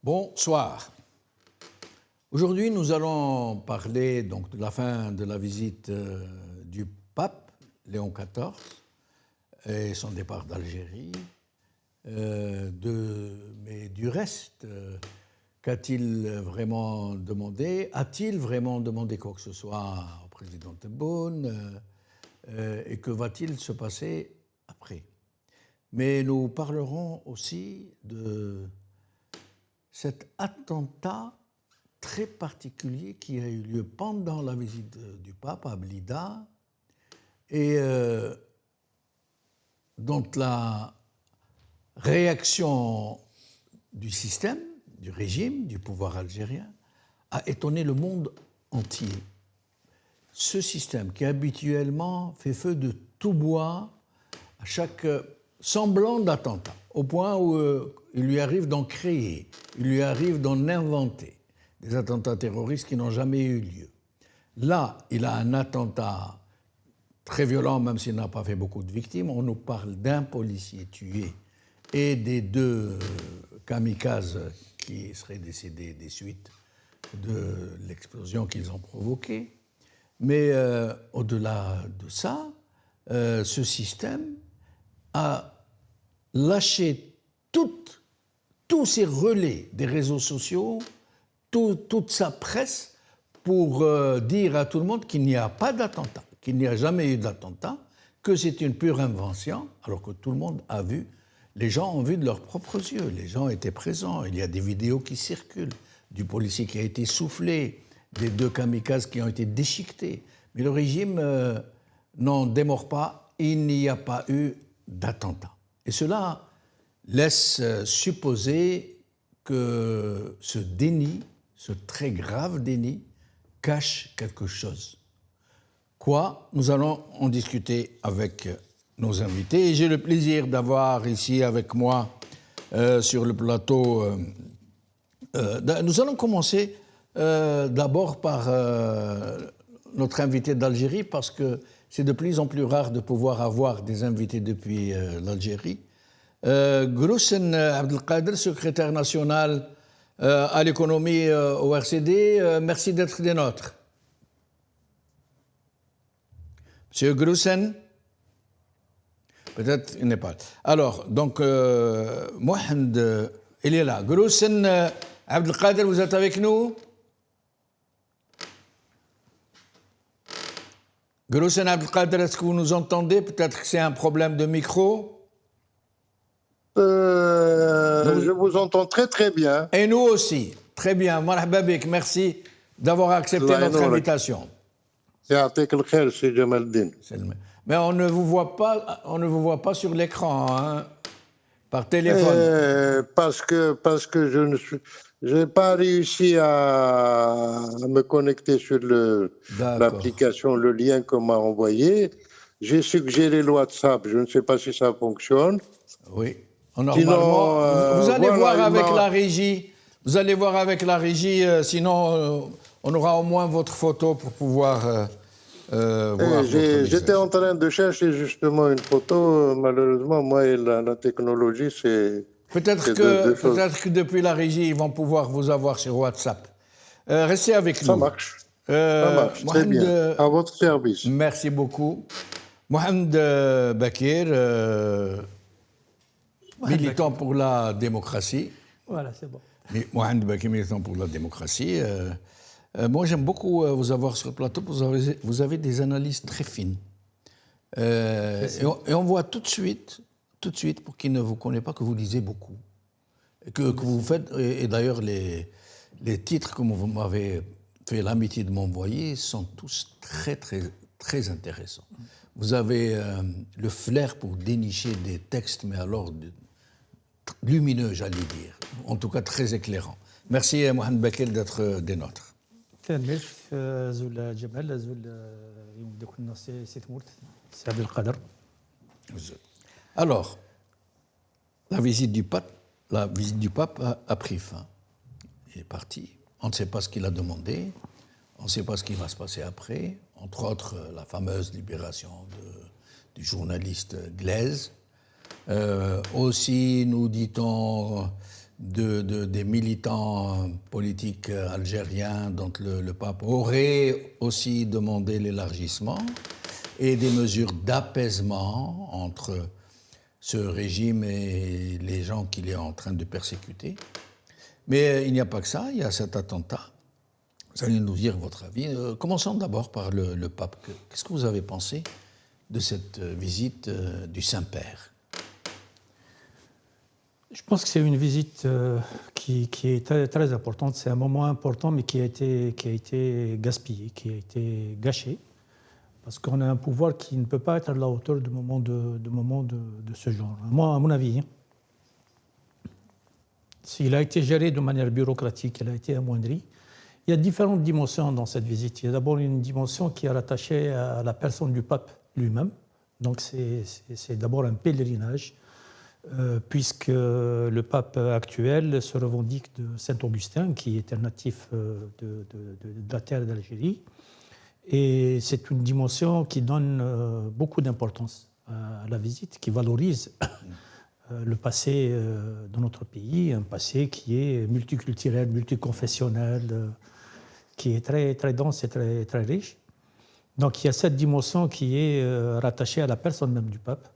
Bonsoir. Aujourd'hui, nous allons parler donc, de la fin de la visite du pape Léon XIV et son départ d'Algérie, mais du reste, qu'a-t-il vraiment demandé? A-t-il vraiment demandé quoi que ce soit au président Tebboune? Et que va-t-il se passer après? Mais nous parlerons aussi de cet attentat très particulier qui a eu lieu pendant la visite du pape à Blida et dont la réaction du système, du régime, du pouvoir algérien a étonné le monde entier. Ce système qui habituellement fait feu de tout bois à chaque semblant d'attentat, au point où il lui arrive d'en créer, il lui arrive d'en inventer des attentats terroristes qui n'ont jamais eu lieu. Là, il a un attentat très violent, même s'il n'a pas fait beaucoup de victimes. On nous parle d'un policier tué et des deux kamikazes qui seraient décédés des suites de l'explosion qu'ils ont provoquée. Mais au-delà de ça, ce système a lâché tous ses relais des réseaux sociaux, toute sa presse pour dire à tout le monde qu'il n'y a pas d'attentat, qu'il n'y a jamais eu d'attentat, que c'est une pure invention, alors que tout le monde a vu, les gens ont vu de leurs propres yeux, les gens étaient présents, il y a des vidéos qui circulent, du policier qui a été soufflé, des deux kamikazes qui ont été déchiquetés. Mais le régime n'en démord pas, il n'y a pas eu d'attentat. Et cela laisse supposer que ce déni, ce très grave déni, cache quelque chose. Quoi? Nous allons en discuter avec nos invités. Et j'ai le plaisir d'avoir ici avec moi sur le plateau. Nous allons commencer d'abord par notre invité d'Algérie, parce que c'est de plus en plus rare de pouvoir avoir des invités depuis l'Algérie. Groussen Abdelkader, secrétaire national à l'économie au RCD, merci d'être des nôtres. Monsieur Groussen, peut-être il n'est pas. Alors, donc, Mohamed, il est là. Groussen Abdelkader, vous êtes avec nous? Groussen Abdelkader, est-ce que vous nous entendez? Peut-être que c'est un problème de micro. Je vous entends très très bien. Et nous aussi. Très bien. Marhaba bik. Merci d'avoir accepté notre invitation. Mais on ne vous voit pas sur l'écran, hein, par téléphone. Parce que je n'ai pas réussi à me connecter sur l'application, le lien qu'on m'a envoyé. J'ai suggéré le WhatsApp. Je ne sais pas si ça fonctionne. Oui. Normalement, vous allez voir avec la régie. Vous allez voir avec la régie. Sinon, on aura au moins votre photo pour pouvoir voir. J'étais en train de chercher justement une photo. Malheureusement, moi et la technologie, c'est. Peut-être que depuis la régie, ils vont pouvoir vous avoir sur WhatsApp. Restez avec nous. Ça marche. Ça marche. Très bien. À votre service. Merci beaucoup. Mohamed Bakir. Militant pour la démocratie. Voilà, c'est bon. Mohamed Bakir, militant pour la démocratie. Moi, j'aime beaucoup vous avoir sur le plateau. Vous avez des analyses très fines. Et on voit tout de suite, pour qui ne vous connaît pas, que vous lisez beaucoup. Et que vous faites. Et d'ailleurs, les titres que vous m'avez fait l'amitié de m'envoyer sont tous très, très, très intéressants. Vous avez le flair pour dénicher des textes, mais alors lumineux, j'allais dire. En tout cas, très éclairant. Merci, Mohamed Bakir, d'être des nôtres. Alors, la visite du pape a pris fin. Il est parti. On ne sait pas ce qu'il a demandé. On ne sait pas ce qui va se passer après. Entre autres, la fameuse libération du journaliste Glaise. Aussi, nous dit-on des militants politiques algériens dont le pape aurait aussi demandé l'élargissement et des mesures d'apaisement entre ce régime et les gens qu'il est en train de persécuter. Mais il n'y a pas que ça, il y a cet attentat. Vous allez nous dire votre avis. Commençons d'abord par le pape. Qu'est-ce que vous avez pensé de cette visite du Saint-Père? Je pense que c'est une visite qui est très, très importante. C'est un moment important, mais qui a été gaspillé, qui a été gâché. Parce qu'on a un pouvoir qui ne peut pas être à la hauteur de moments de ce genre. Moi, à mon avis, s'il a été géré de manière bureaucratique, il a été amoindri. Il y a différentes dimensions dans cette visite. Il y a d'abord une dimension qui est rattachée à la personne du pape lui-même. Donc c'est d'abord un pèlerinage, puisque le pape actuel se revendique de Saint-Augustin, qui est un natif de la terre d'Algérie. Et c'est une dimension qui donne beaucoup d'importance à la visite, qui valorise le passé de notre pays, un passé qui est multiculturel, multiconfessionnel, qui est très, très dense et très, très riche. Donc il y a cette dimension qui est rattachée à la personne même du pape.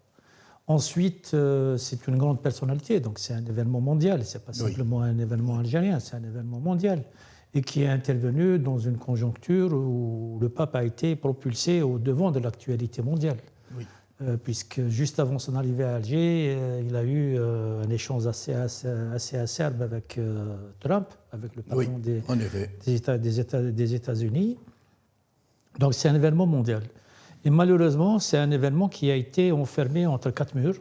Ensuite, c'est une grande personnalité, donc c'est un événement mondial, ce n'est pas simplement un événement algérien, c'est un événement mondial, et qui est intervenu dans une conjoncture où le pape a été propulsé au devant de l'actualité mondiale. Oui. Puisque juste avant son arrivée à Alger, il a eu un échange assez acerbe avec Trump, avec le patron des États-Unis. Donc c'est un événement mondial. Et malheureusement, c'est un événement qui a été enfermé entre quatre murs.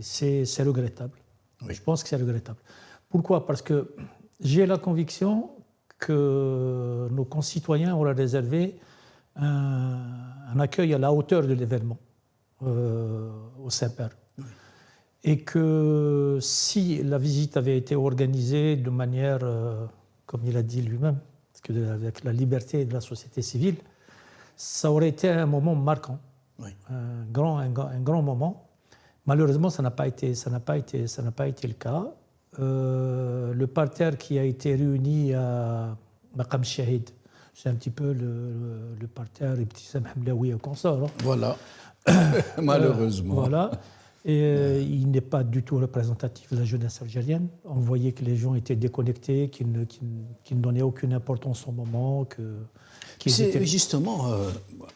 C'est regrettable. Oui. Je pense que c'est regrettable. Pourquoi? Parce que j'ai la conviction que nos concitoyens auraient réservé un accueil à la hauteur de l'événement au Saint-Père. Oui. Et que si la visite avait été organisée de manière, comme il a dit lui-même, avec la liberté de la société civile, ça aurait été un moment marquant, oui. un grand moment. Malheureusement, ça n'a pas été le cas. Le parterre qui a été réuni à Maqam Shahid, c'est un petit peu le parterre Ibtissam Hamlaoui au consort. Hein. Voilà, malheureusement. Voilà. Et il n'est pas du tout représentatif de la jeunesse algérienne. On voyait que les gens étaient déconnectés, qu'ils ne donnaient aucune importance au moment. C'est justement,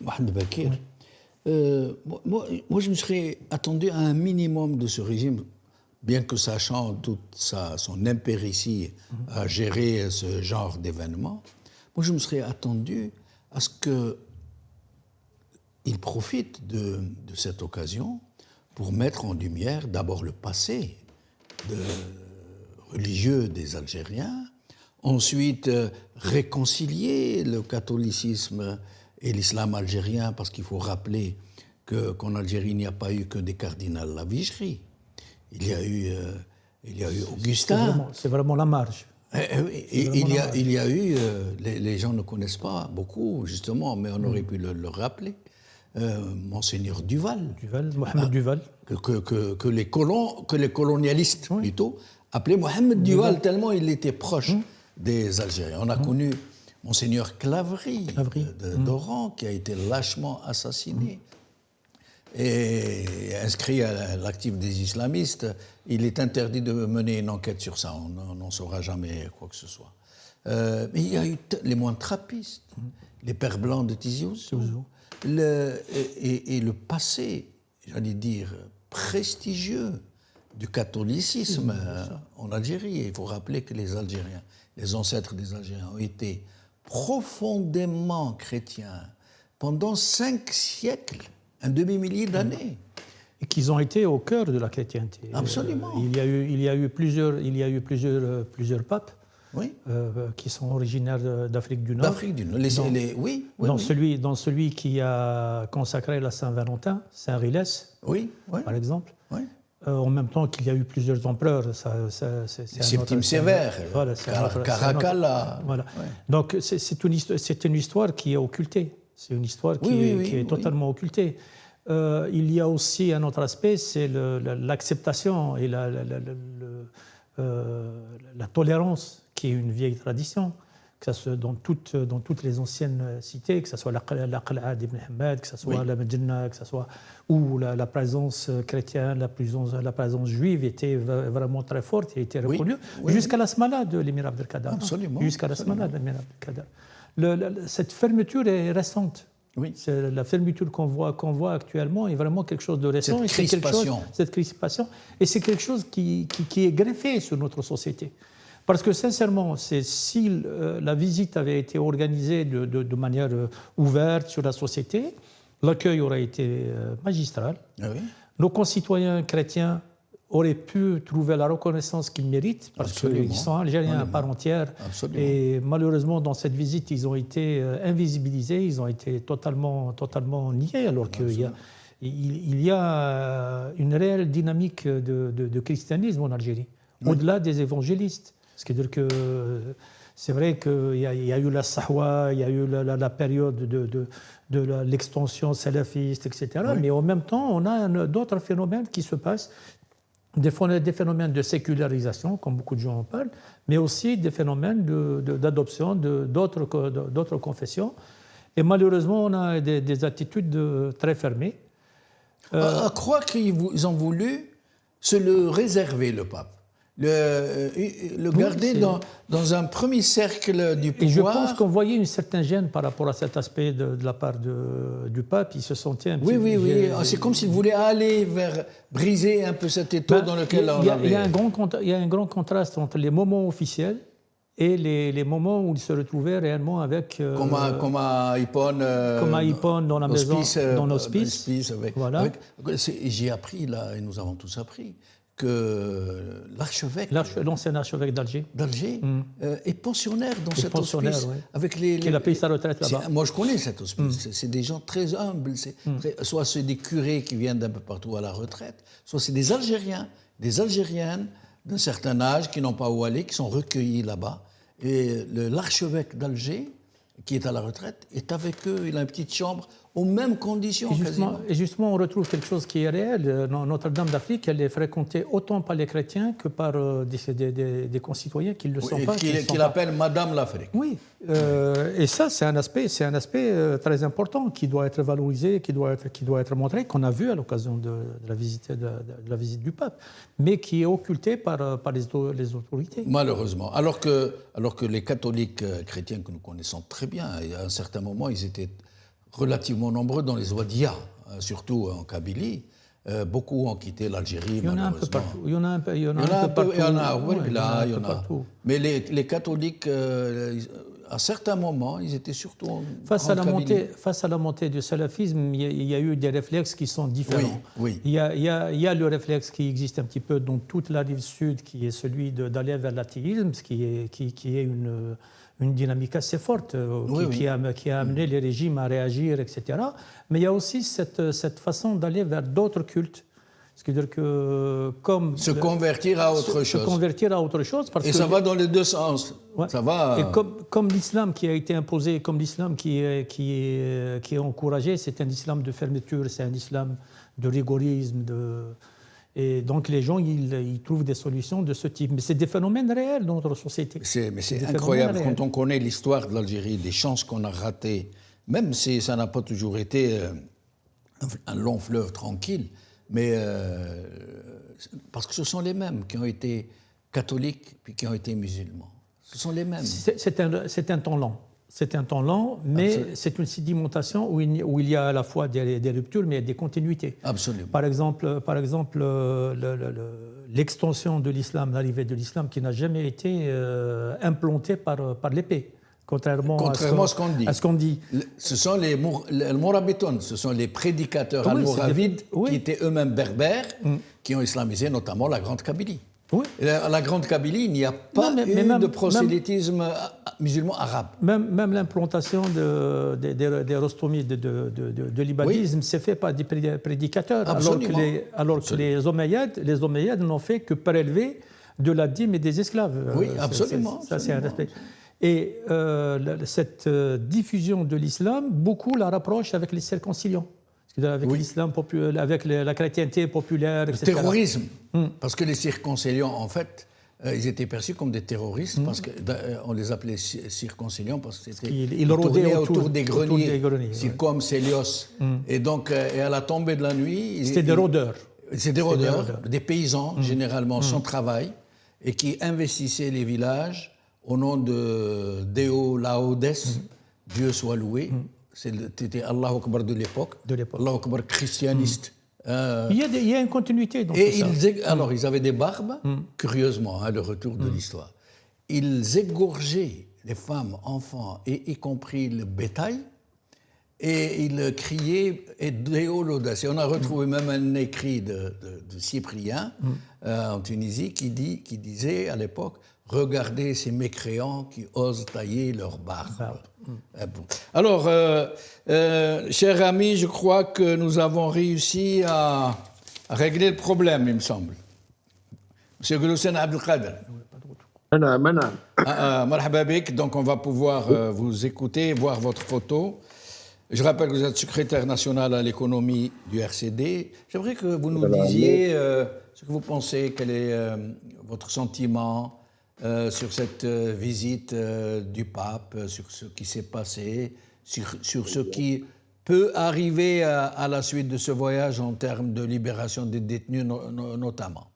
Mohamed Bakir, moi je me serais attendu à un minimum de ce régime, bien que sachant toute son impéritie à gérer ce genre d'événement. Moi je me serais attendu à ce qu'il profite de cette occasion pour mettre en lumière d'abord le passé religieux des Algériens, ensuite réconcilier le catholicisme et l'islam algérien, parce qu'il faut rappeler qu'en Algérie, il n'y a pas eu que des cardinals Lavigerie. Il y a eu Augustin. C'est vraiment la marge. Il y a eu, les gens ne connaissent pas beaucoup, justement, mais on aurait pu le rappeler. Monseigneur Duval, Mohamed Duval, que les colonialistes plutôt appelaient Mohamed Duval tellement il était proche des Algériens. On a connu Monseigneur Clavry d'Oran qui a été lâchement assassiné et inscrit à l'actif des islamistes. Il est interdit de mener une enquête sur ça. On n'en saura jamais quoi que ce soit. Mais il y a eu les moines trappistes, les pères blancs de Tizi Ouzou. Et le passé, j'allais dire, prestigieux du catholicisme en Algérie. Il faut rappeler que les Algériens, les ancêtres des Algériens ont été profondément chrétiens pendant 5 siècles, un demi-millier d'années. Et qu'ils ont été au cœur de la chrétienté. Absolument. Il y a eu plusieurs papes. Oui. Qui sont originaires d'Afrique du Nord. D'Afrique du Nord, dans celui qui a consacré la Saint-Valentin, Saint-Rilès, par exemple. Oui. En même temps qu'il y a eu plusieurs empereurs. Septime Sévère, voilà, Caracalla. Voilà. Ouais. Donc c'est une histoire qui est occultée. C'est une histoire qui est totalement occultée. il y a aussi un autre aspect, c'est l'acceptation et la tolérance, qui est une vieille tradition, que ça soit dans toutes les anciennes cités, que ce soit la Qal'a d'Ibn Hamad, que ce soit la Medina, que ce soit où la présence chrétienne, la présence juive était vraiment très forte et était reconnue, jusqu'à la Smala de l'émir Abdelkader. Absolument. Jusqu'à la Smala de l'émir Abdelkader. Cette fermeture est récente. Oui. La fermeture qu'on voit actuellement est vraiment quelque chose de récent. Cette crispation. Et c'est quelque chose qui est greffé sur notre société. Parce que sincèrement, si la visite avait été organisée de manière ouverte sur la société, l'accueil aurait été magistral. Ah oui. Nos concitoyens chrétiens auraient pu trouver la reconnaissance qu'ils méritent, parce qu'ils sont algériens à part entière. Absolument. Et malheureusement, dans cette visite, ils ont été invisibilisés, ils ont été totalement niés, alors qu'il y a une réelle dynamique de christianisme en Algérie, au-delà des évangélistes. C'est-à-dire que c'est vrai qu'il y a eu la Sahwa, il y a eu la période de l'extension salafiste, etc. Oui. Mais en même temps, on a d'autres phénomènes qui se passent, des phénomènes de sécularisation, comme beaucoup de gens en parlent, mais aussi des phénomènes d'adoption d'autres confessions. Et malheureusement, on a des attitudes très fermées. À croire qu'ils ont voulu se le réserver, le pape. Le garder dans un premier cercle du pouvoir. Et je pense qu'on voyait une certaine gêne par rapport à cet aspect de la part du pape. Il se sentait un petit peu... Oui. C'est comme s'il voulait aller vers briser un peu cet étau dans lequel on avait... Il y a un grand contraste entre les moments officiels et les moments où il se retrouvait réellement avec... comme à Hippone, dans la maison, dans l'hospice. Voilà. J'ai appris, là, et nous avons tous appris, que l'archevêque, l'ancien archevêque d'Alger, est pensionnaire dans cet hospice. Oui. Qu'il a payé sa retraite là-bas. Moi, je connais cet hospice. C'est des gens très humbles. Soit c'est des curés qui viennent d'un peu partout à la retraite, soit c'est des Algériens, des Algériennes d'un certain âge qui n'ont pas où aller, qui sont recueillis là-bas. Et l'archevêque d'Alger, qui est à la retraite, est avec eux. Il a une petite chambre aux mêmes conditions. Et justement, on retrouve quelque chose qui est réel. Notre-Dame d'Afrique, elle est fréquentée autant par les chrétiens que par des concitoyens qui ne le sont pas. Qu'il appelle Madame l'Afrique. Oui. Et ça, c'est un aspect très important qui doit être valorisé, qui doit être montré, qu'on a vu à l'occasion de la visite du pape, mais qui est occulté par les autorités. Malheureusement. Alors que les catholiques chrétiens que nous connaissons très bien, à un certain moment, ils étaient relativement nombreux dans les Ouadia, surtout en Kabylie. Beaucoup ont quitté l'Algérie, malheureusement. Il y en a un peu partout. Mais les catholiques, à certains moments, ils étaient surtout en face à la montée du salafisme, il y a eu des réflexes qui sont différents. Oui. Il y a le réflexe qui existe un petit peu dans toute la rive sud, qui est celui d'aller vers l'athéisme, qui est une dynamique assez forte qui a amené les régimes à réagir, etc. Mais il y a aussi cette façon d'aller vers d'autres cultes. C'est-à-dire que convertir à autre chose. Parce et ça va dans les deux sens. Ouais. Ça va. Et comme l'islam qui a été imposé, comme l'islam qui est encouragé, c'est un islam de fermeture, c'est un islam de rigorisme, et donc les gens, ils trouvent des solutions de ce type. Mais c'est des phénomènes réels dans notre société. Mais c'est incroyable quand on connaît l'histoire de l'Algérie, des chances qu'on a ratées, même si ça n'a pas toujours été un long fleuve tranquille, mais parce que ce sont les mêmes qui ont été catholiques puis qui ont été musulmans. Ce sont les mêmes. C'est un temps lent. C'est un temps lent, mais c'est une sédimentation où il y a à la fois des ruptures, mais des continuités. Absolument. Par exemple, l'extension de l'islam, l'arrivée de l'islam, qui n'a jamais été implantée par l'épée, contrairement à ce qu'on dit. Ce sont les Morabitoun, ce sont les prédicateurs almoravides qui étaient eux-mêmes berbères, qui ont islamisé notamment la Grande Kabylie. Oui. La Grande Kabylie, il n'y a pas de prosélytisme musulman arabe. Même l'implantation des rostomides de l'ibadisme s'est fait par des prédicateurs, alors que les Omeyyades n'ont fait que prélever de la dîme et des esclaves. Oui, absolument. Ça, c'est un aspect. Et cette diffusion de l'islam, beaucoup la rapprochent avec les circoncilions. avec l'islam populaire, avec la chrétienté populaire, etc. Le terrorisme, parce que les circonciliants, en fait, ils étaient perçus comme des terroristes, parce qu'on les appelait circonciliants, parce que c'était ils rôdaient autour des greniers, comme Célios. Et donc, et à la tombée de la nuit... C'était des rôdeurs. C'est des rôdeurs, des paysans, généralement sans travail, et qui investissaient les villages au nom de Deo Laodes, Dieu soit loué. C'était Allah Akbar de l'époque, Allah Akbar christianiste. Il y a une continuité dans tout ça. Alors, ils avaient des barbes, curieusement, le retour de l'histoire. Ils égorgeaient les femmes, enfants, et y compris le bétail, et ils criaient Deo Laudes. Et on a retrouvé même un écrit de Cyprien en Tunisie qui disait à l'époque: regardez ces mécréants qui osent tailler leurs barbes. Bon. Alors, chers amis, je crois que nous avons réussi à régler le problème, il me semble. Monsieur Gouroussen Abdelkader. Marhaba bik. Donc, on va pouvoir vous écouter, voir votre photo. Je rappelle que vous êtes secrétaire national à l'économie du RCD. J'aimerais que vous nous disiez ce que vous pensez, quel est votre sentiment sur cette visite du pape, sur ce qui s'est passé, sur ce qui peut arriver à la suite de ce voyage en termes de libération des détenus notamment,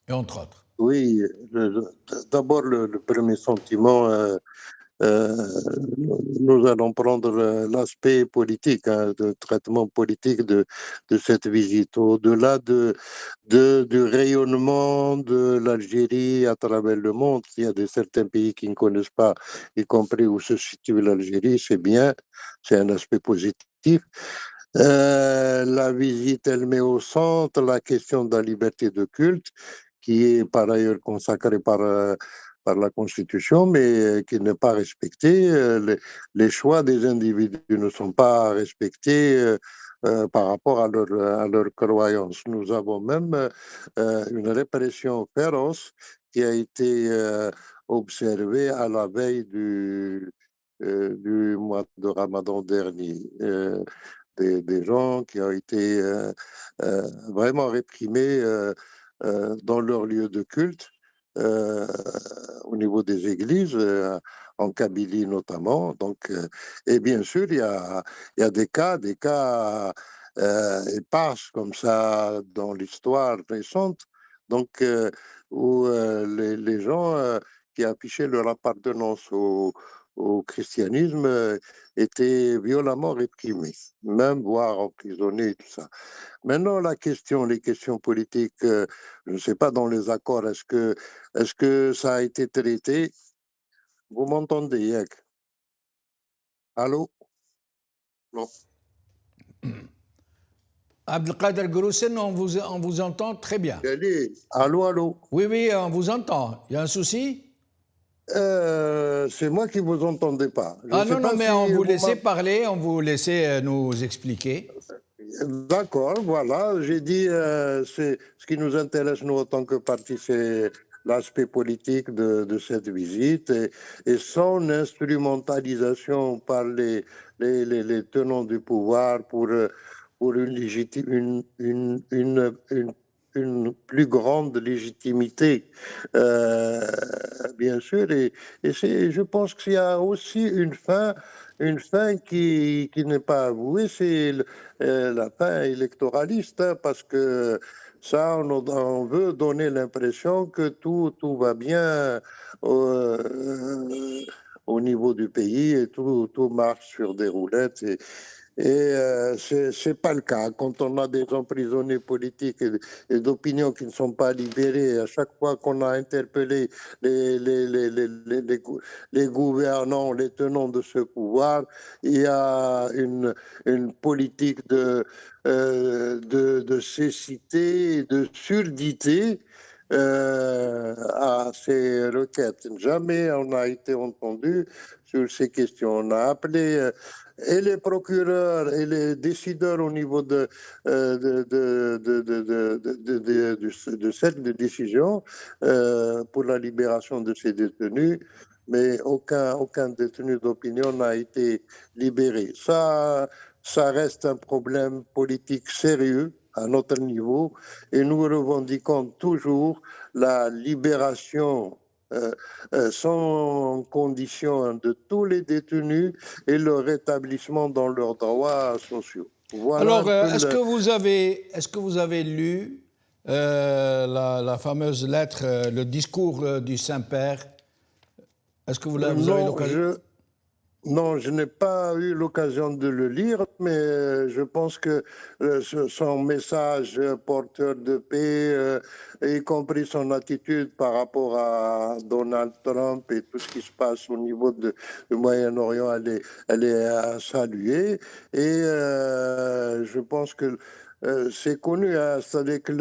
et entre autres. Oui, d'abord le premier sentiment, nous allons prendre l'aspect politique, le traitement politique de cette visite. Au-delà du rayonnement de l'Algérie à travers le monde, il y a certains pays qui ne connaissent pas, y compris où se situe l'Algérie, c'est bien, c'est un aspect positif. La visite, elle met au centre la question de la liberté de culte, qui est par ailleurs consacrée par la Constitution, mais qui n'est pas respectée. Les choix des individus ne sont pas respectés par rapport à leur croyance. Nous avons même une répression féroce qui a été observée à la veille du mois de Ramadan dernier. Des gens qui ont été vraiment réprimés dans leur lieu de culte, au niveau des églises, en Kabylie notamment. Donc, et bien sûr, il y a des cas épars comme ça dans l'histoire récente, donc, où les gens qui affichaient leur appartenance au christianisme étaient violemment réprimés, même voire emprisonnés, tout ça. Maintenant, les questions politiques, je ne sais pas dans les accords, est-ce que ça a été traité? Vous m'entendez, Yek? Allô? Non. Abdelkader Gouroussen, on vous entend très bien. Allô, allô? Oui, on vous entend. Il y a un souci? C'est moi qui ne vous entendais pas. Non, mais on vous laissait parler, on vous laissait nous expliquer. D'accord, voilà. J'ai dit, ce qui nous intéresse, nous, en tant que parti, c'est l'aspect politique de cette visite et son instrumentalisation par les tenants du pouvoir pour une plus grande légitimité, bien sûr. Et je pense qu'il y a aussi une fin qui n'est pas avouée, c'est la fin électoraliste, parce que ça, on veut donner l'impression que tout va bien au niveau du pays et tout marche sur des roulettes. Et c'est pas le cas. Quand on a des emprisonnés politiques et d'opinions qui ne sont pas libérés, à chaque fois qu'on a interpellé les gouvernants, les tenants de ce pouvoir, il y a une politique de cécité, de surdité à ces requêtes. Jamais on n'a été entendu sur ces questions. On a appelé et les procureurs et les décideurs au niveau de cette décision pour la libération de ces détenus, mais aucun détenu d'opinion n'a été libéré. Ça ça reste un problème politique sérieux à notre niveau et nous revendiquons toujours la libération sans condition de tous les détenus et le rétablissement dans leurs droits sociaux. Voilà. Alors, est-ce que vous avez lu la fameuse lettre, le discours du Saint-Père? Est-ce que vous avez l'occasion? Non, je n'ai pas eu l'occasion de le lire, mais je pense que son message porteur de paix, y compris son attitude par rapport à Donald Trump et tout ce qui se passe au niveau du Moyen-Orient, elle est à saluer. Et je pense que c'est connu, hein, c'est-à-dire que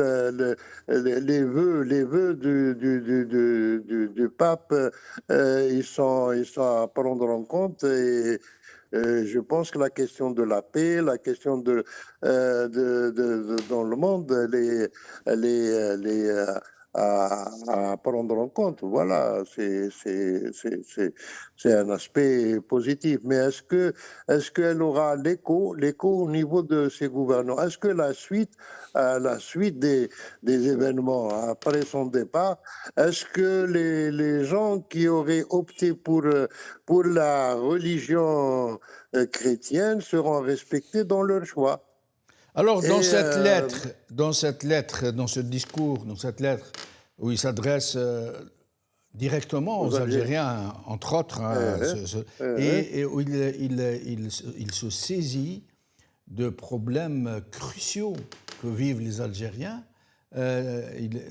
les vœux du pape, ils sont à prendre en compte. Et je pense que la question de la paix, la question dans le monde, elle est à prendre en compte. Voilà, c'est un aspect positif. Mais est-ce qu'elle aura l'écho au niveau de ses gouvernants? Est-ce que la suite des événements après son départ, est-ce que les gens qui auraient opté pour la religion chrétienne seront respectés dans leur choix? Alors, dans ce discours, où il s'adresse directement aux Algériens, entre autres, et où il se saisit de problèmes cruciaux que vivent les Algériens.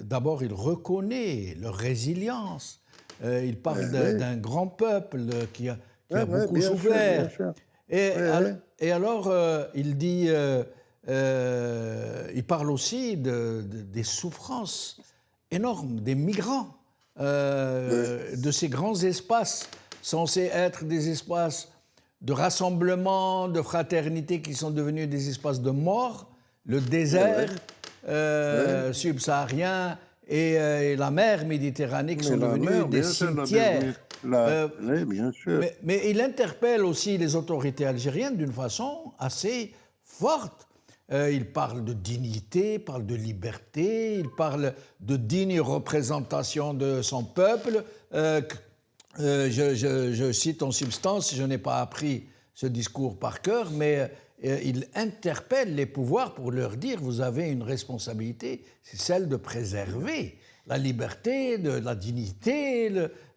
D'abord, il reconnaît leur résilience. Il parle d'un grand peuple qui a beaucoup souffert. Et alors, il dit... il parle aussi des souffrances énormes des migrants, de ces grands espaces censés être des espaces de rassemblement, de fraternité, qui sont devenus des espaces de mort, le désert subsaharien et la mer Méditerranée qui sont devenus des cimetières. Bien sûr. Mais il interpelle aussi les autorités algériennes d'une façon assez forte. Il parle de dignité, il parle de liberté, il parle de digne représentation de son peuple. Je cite en substance, je n'ai pas appris ce discours par cœur, mais il interpelle les pouvoirs pour leur dire: vous avez une responsabilité, c'est celle de préserver la liberté, la dignité,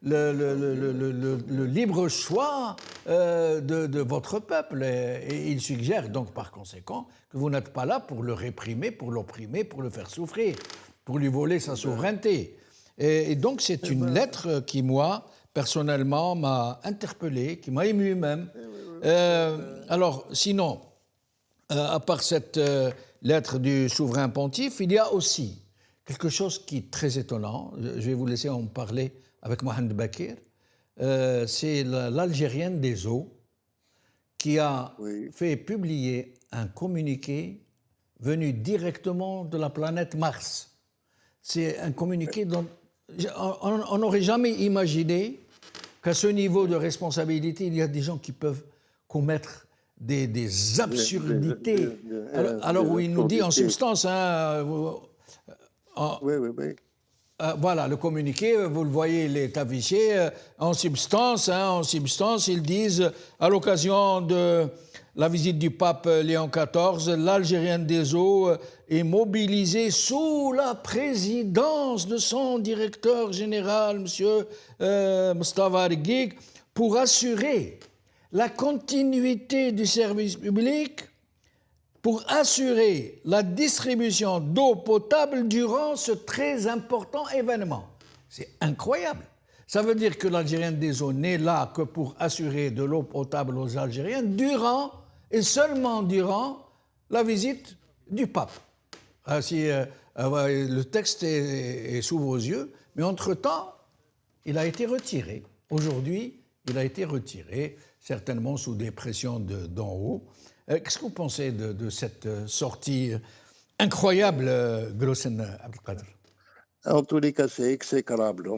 le libre choix de votre peuple. Et il suggère donc par conséquent que vous n'êtes pas là pour le réprimer, pour l'opprimer, pour le faire souffrir, pour lui voler sa souveraineté. Et donc c'est une lettre qui, moi, personnellement, m'a interpellé, qui m'a ému même. Alors, sinon, à part cette lettre du souverain pontife, il y a aussi quelque chose qui est très étonnant. Je vais vous laisser en parler avec Mohamed Bakir. C'est l'Algérienne des eaux qui a fait publier un communiqué venu directement de la planète Mars. C'est un communiqué dont on n'aurait jamais imaginé qu'à ce niveau de responsabilité, il y a des gens qui peuvent commettre des absurdités. Alors où il nous dit en substance... voilà, le communiqué, vous le voyez, il est affiché. En substance, ils disent, à l'occasion de la visite du pape Léon XIV, l'Algérienne des eaux est mobilisée sous la présidence de son directeur général, M. Mostafa Argig, pour assurer la continuité du service public, pour assurer la distribution d'eau potable durant ce très important événement. C'est incroyable. Ça veut dire que l'Algérienne des eaux n'est là que pour assurer de l'eau potable aux Algériens durant et seulement durant la visite du pape. Le texte est sous vos yeux, mais entre-temps, il a été retiré. Aujourd'hui, il a été retiré, certainement sous des pressions d'en haut. Qu'est-ce que vous pensez de cette sortie incroyable, Grossen Abdelkader? En tous les cas, c'est exécrable.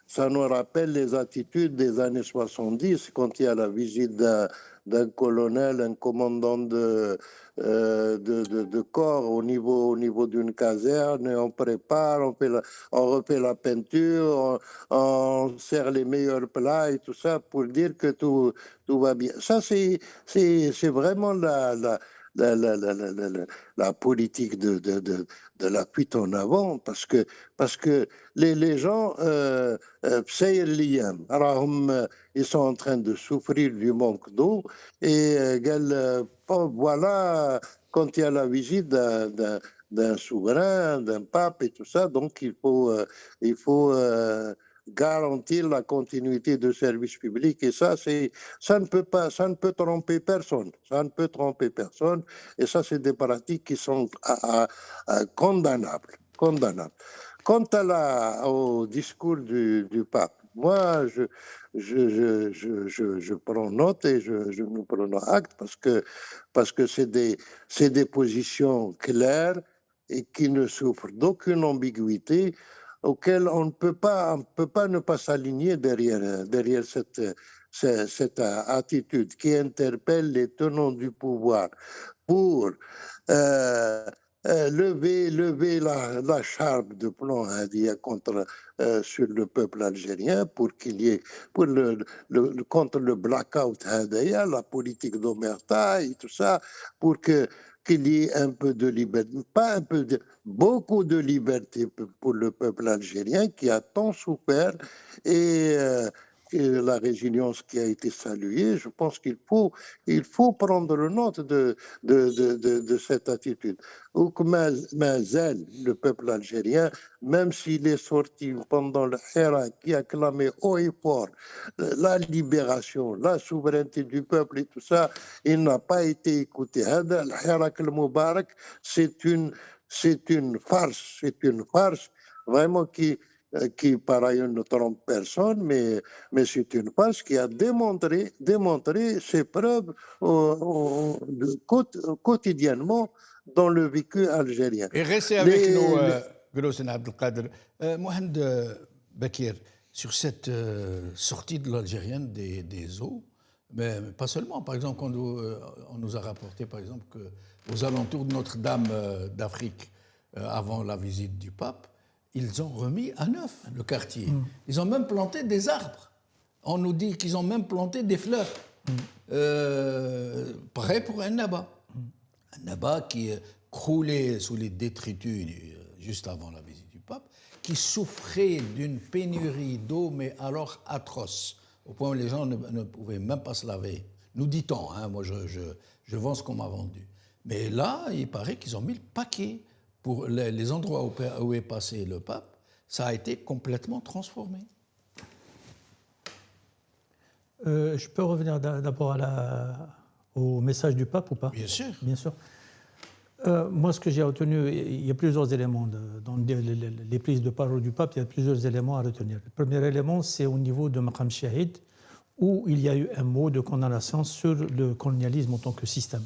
Ça nous rappelle les attitudes des années 70, quand il y a la visite d'un colonel, un commandant de corps au niveau d'une caserne, et on prépare, on refait la peinture, on sert les meilleurs plats et tout ça pour dire que tout va bien. Ça, c'est vraiment la politique de la fuite en avant, parce que les gens, ils sont en train de souffrir du manque d'eau, et voilà, quand il y a la visite d'un souverain, d'un pape et tout ça, donc il faut garantir la continuité de service public, et ça ne peut tromper personne, ça ne peut tromper personne, et ça, c'est des pratiques qui sont condamnables. Quant au discours du pape, moi, je prends note et je nous prenons acte, parce que c'est des positions claires et qui ne souffrent d'aucune ambiguïté, auxquelles on ne peut pas ne pas s'aligner derrière cette attitude qui interpelle les tenants du pouvoir pour lever la charpe de plomb sur le peuple algérien, pour qu'il y ait, contre le blackout, la politique d'Omerta et tout ça, pour qu'il y ait un peu de liberté, pas un peu beaucoup de liberté pour le peuple algérien qui a tant souffert, et la résilience qui a été saluée. Je pense qu'il faut prendre note de cette attitude. Le peuple algérien, même s'il est sorti pendant le Hira, qui a clamé haut et fort la libération, la souveraineté du peuple et tout ça, il n'a pas été écouté. Le Hira al-Mubarak, c'est une farce vraiment qui par ailleurs ne trompe personne, mais c'est une farce qui a démontré ses preuves quotidiennement dans le vécu algérien. Et restez avec nous, Ghosn Abdelkader. Mohamed Bakir, sur cette sortie de l'Algérienne des eaux, mais pas seulement. Par exemple, on nous a rapporté, par exemple, qu'aux alentours de Notre-Dame d'Afrique, avant la visite du pape, ils ont remis à neuf le quartier. Ils ont même planté des arbres. On nous dit qu'ils ont même planté des fleurs, prêts pour un Naba. Un Naba qui croulait sous les détritus juste avant la visite du pape, qui souffrait d'une pénurie d'eau, mais alors atroce, au point où les gens ne pouvaient même pas se laver. Nous dit-on, hein, moi je vends ce qu'on m'a vendu. Mais là, il paraît qu'ils ont mis le paquet. Pour les endroits où est passé le pape, ça a été complètement transformé. Je peux revenir d'abord au message du pape ou pas? Bien sûr. Bien sûr. Moi, ce que j'ai retenu, il y a plusieurs éléments. Dans les prises de parole du pape, il y a plusieurs éléments à retenir. Le premier élément, c'est au niveau de Maqam Shahid, où il y a eu un mot de condamnation sur le colonialisme en tant que système.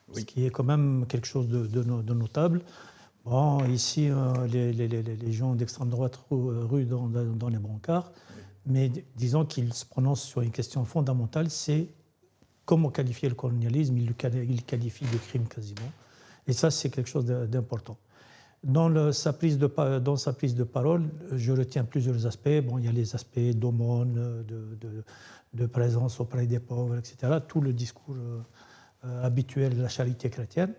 Oui. Ce qui est quand même quelque chose de notable. Bon, ici, les gens d'extrême droite ruent dans les brancards, mais disons qu'ils se prononcent sur une question fondamentale, c'est comment qualifier le colonialisme. Ils le qualifient de crime quasiment. Et ça, c'est quelque chose d'important. Dans sa prise de parole, je retiens plusieurs aspects. Bon, il y a les aspects d'aumône, de présence auprès des pauvres, etc. Tout le discours habituel de la charité chrétienne.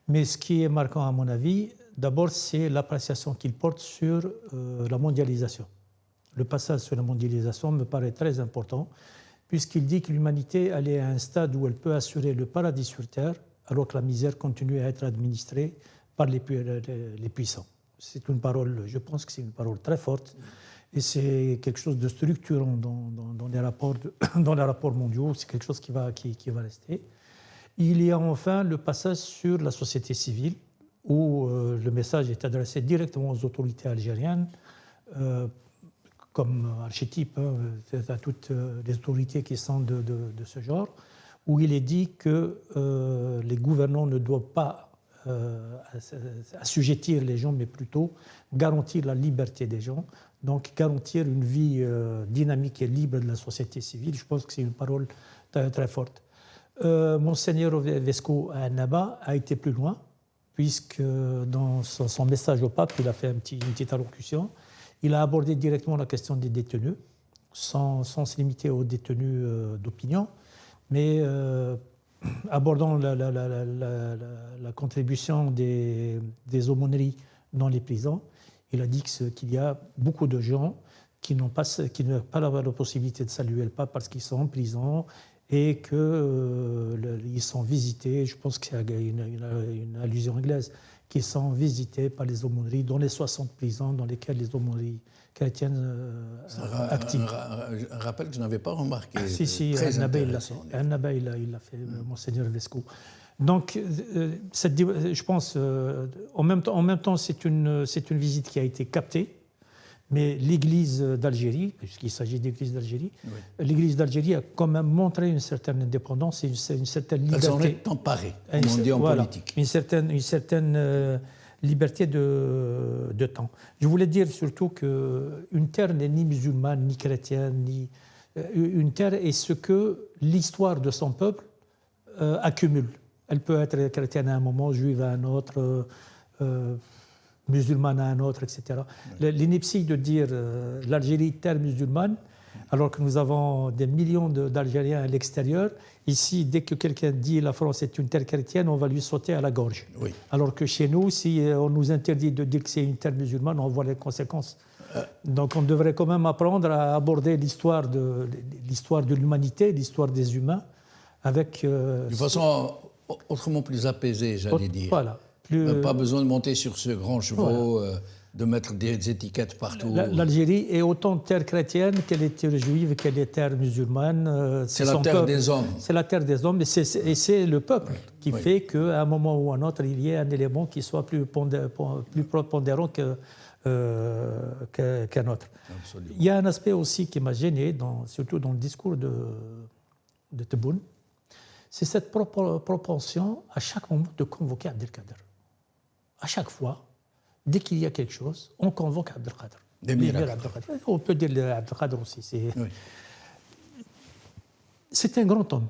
Mais ce qui est marquant, à mon avis, d'abord, c'est l'appréciation qu'il porte sur la mondialisation. Le passage sur la mondialisation me paraît très important, puisqu'il dit que l'humanité est à un stade où elle peut assurer le paradis sur Terre, alors que la misère continue à être administrée par les puissants. C'est une parole, je pense que c'est une parole très forte, et c'est quelque chose de structurant dans les rapports mondiaux, c'est quelque chose qui va rester. Il y a enfin le passage sur la société civile, où le message est adressé directement aux autorités algériennes, comme archétype, à toutes les autorités qui sont de ce genre, où il est dit que les gouvernants ne doivent pas assujettir les gens, mais plutôt garantir la liberté des gens, donc garantir une vie dynamique et libre de la société civile. Je pense que c'est une parole très, très forte. Monseigneur Vesco à Annaba a été plus loin, puisque dans son message au pape, il a fait une petite allocution. Il a abordé directement la question des détenus, sans se limiter aux détenus d'opinion, mais abordant la contribution des aumôneries dans les prisons. Il a dit qu'il y a beaucoup de gens qui n'ont pas la possibilité de saluer le pape parce qu'ils sont en prison et qu'ils sont visités, je pense qu'il y a une allusion anglaise, qui sont visités par les aumôneries dans les 60 prisons dans lesquelles les aumôneries chrétiennes actives. Un rappel que je n'avais pas remarqué. Si, Annaba, il l'a fait, Monseigneur Vesco. Donc, je pense, en même temps c'est une visite qui a été captée, mais l'Église d'Algérie, puisqu'il s'agit d'Église d'Algérie, l'Église d'Algérie a quand même montré une certaine indépendance et une certaine liberté. Elle s'en est emparée, comme on dit en politique. Une certaine liberté de temps. Je voulais dire surtout qu'une terre n'est ni musulmane, ni chrétienne, ni... Une terre est ce que l'histoire de son peuple accumule. Elle peut être chrétienne à un moment, juive à un autre, musulmane à un autre, etc. L'ineptie de dire l'Algérie terre musulmane, alors que nous avons des millions d'Algériens à l'extérieur. Ici, dès que quelqu'un dit la France est une terre chrétienne, on va lui sauter à la gorge. Oui. Alors que chez nous, si on nous interdit de dire que c'est une terre musulmane, on voit les conséquences. Donc on devrait quand même apprendre à aborder l'histoire de l'humanité, l'histoire des humains, avec... de façon autrement plus apaisée, j'allais dire. Voilà. Pas besoin de monter sur ce grand chevaux, de mettre des étiquettes partout. L'Algérie est autant terre chrétienne qu'elle est terre juive, qu'elle est terre musulmane. C'est la terre des hommes. C'est la terre des hommes, et c'est le peuple qui fait qu'à un moment ou à un autre, il y ait un élément qui soit plus prépondérant qu'un autre. Absolument. Il y a un aspect aussi qui m'a gêné, surtout dans le discours de Tebboune, c'est cette propension à chaque moment de convoquer Abdelkader. À chaque fois, dès qu'il y a quelque chose, on convoque Abdelkader. On peut dire Abdelkader aussi. C'est un grand homme.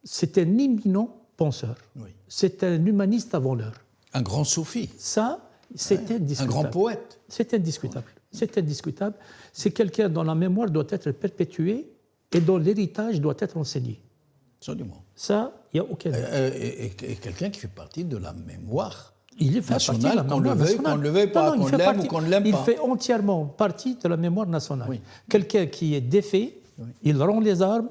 C'est un éminent penseur. Oui. C'est un humaniste avant l'heure. Un grand soufi. Ça, c'est indiscutable. Un grand poète. C'est indiscutable. Ouais. C'est indiscutable. C'est quelqu'un dont la mémoire doit être perpétuée et dont l'héritage doit être enseigné. Absolument. Ça, il n'y a aucun doute. Et quelqu'un qui fait partie de la mémoire nationale, qu'on le veuille pas, qu'on l'aime ou qu'on ne l'aime pas. Il fait entièrement partie de la mémoire nationale. Oui. Quelqu'un qui est défait, il rend les armes,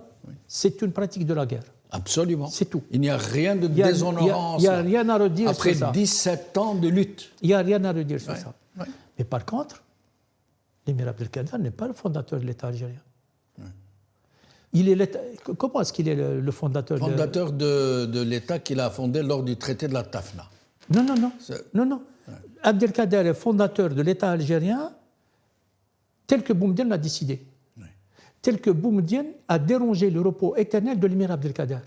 c'est une pratique de la guerre. Absolument. C'est tout. Il n'y a rien de déshonorant. Il n'y a rien à redire après sur ça. Après 17 ans de lutte. Il n'y a rien à redire sur ça. Ouais. Mais par contre, l'émir Abdelkader n'est pas le fondateur de l'État algérien. Comment est-ce qu'il est le fondateur de l'État qu'il a fondé lors du traité de la Tafna. Non. Abdelkader est fondateur de l'État algérien tel que Boumedienne l'a décidé. Oui. Tel que Boumedienne a dérangé le repos éternel de l'émir Abdelkader.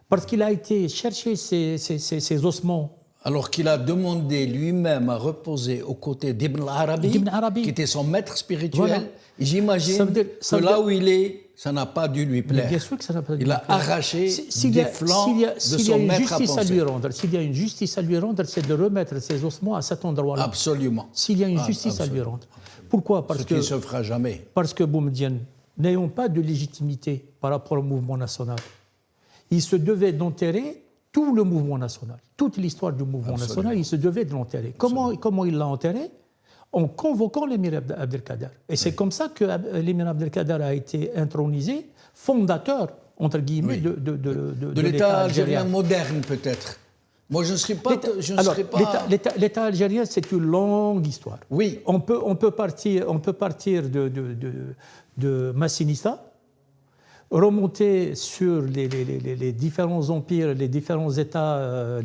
Parce qu'il a été chercher ses ossements. Alors qu'il a demandé lui-même à reposer aux côtés d'Ibn Arabi, qui était son maître spirituel. Voilà. J'imagine que là où il est, ça n'a pas dû lui plaire. Mais bien sûr que ça n'a pas dû lui plaire. Il a arraché des flancs de son maître à penser. S'il y a une justice à lui rendre, c'est de remettre ses ossements à cet endroit-là. Absolument. S'il y a une justice à lui rendre. Pourquoi ? Ce qui ne se fera jamais. Parce que Boumedienne, n'ayant pas de légitimité par rapport au mouvement national, il se devait d'enterrer tout le mouvement national, toute l'histoire du mouvement national, il se devait de l'enterrer. Comment il l'a enterré ? En convoquant l'émir Abdelkader. Et c'est comme ça que l'émir Abdelkader a été intronisé, fondateur, entre guillemets, de l'État algérien moderne, peut-être. Moi, je ne serais pas... L'État algérien, c'est une longue histoire. Oui. On peut partir de Massinissa, remonter sur les différents empires, les différents États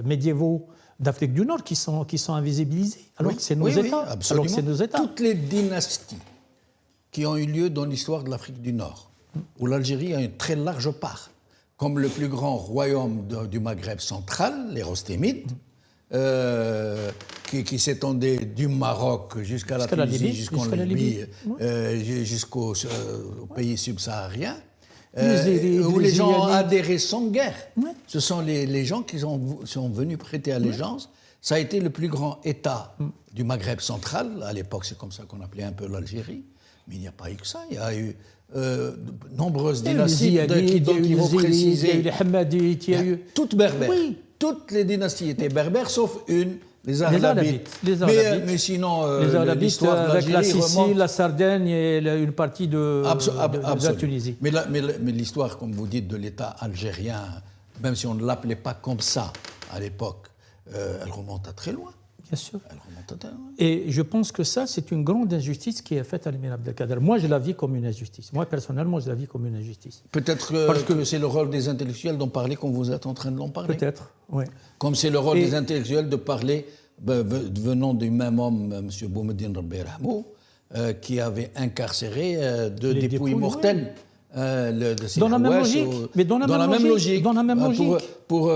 médiévaux d'Afrique du Nord qui sont invisibilisés. Alors que c'est nos États. Absolument. Alors que c'est nos États. Toutes les dynasties qui ont eu lieu dans l'histoire de l'Afrique du Nord, où l'Algérie a une très large part, comme le plus grand royaume du Maghreb central, les Rostémides, qui s'étendait du Maroc jusqu'à la Tunisie, jusqu'en Libye, jusqu'au pays subsahariens, où les gens ont adhéré sans guerre. Ouais. Ce sont les gens qui sont venus prêter allégeance. Ça a été le plus grand État du Maghreb central. À l'époque, c'est comme ça qu'on appelait un peu l'Algérie. Mais il n'y a pas eu que ça. Il y a eu nombreuses dynasties qui vont préciser. Il y a eu les Hammadites, il y a eu... Toutes berbères. Oui. Toutes les dynasties étaient berbères, sauf une, les Aralabites. Mais sinon, les Aralabites, avec la Sicile, la Sardaigne et une partie de la Tunisie. Mais l'histoire, comme vous dites, de l'État algérien, même si on ne l'appelait pas comme ça à l'époque, elle remonte à très loin. Bien sûr. Et je pense que ça, c'est une grande injustice qui est faite à l'émir Abdelkader. Moi, je la vis comme une injustice. Moi, personnellement, je la vis comme une injustice. Peut-être que c'est le rôle des intellectuels d'en parler comme vous êtes en train de l'en parler. Peut-être, oui. Comme c'est le rôle des intellectuels de parler, venant du même homme, M. Boumediene Rabbi Rahmou, qui avait incarcéré deux dépouilles mortelles. Dans la même logique, mais dans la même logique, pour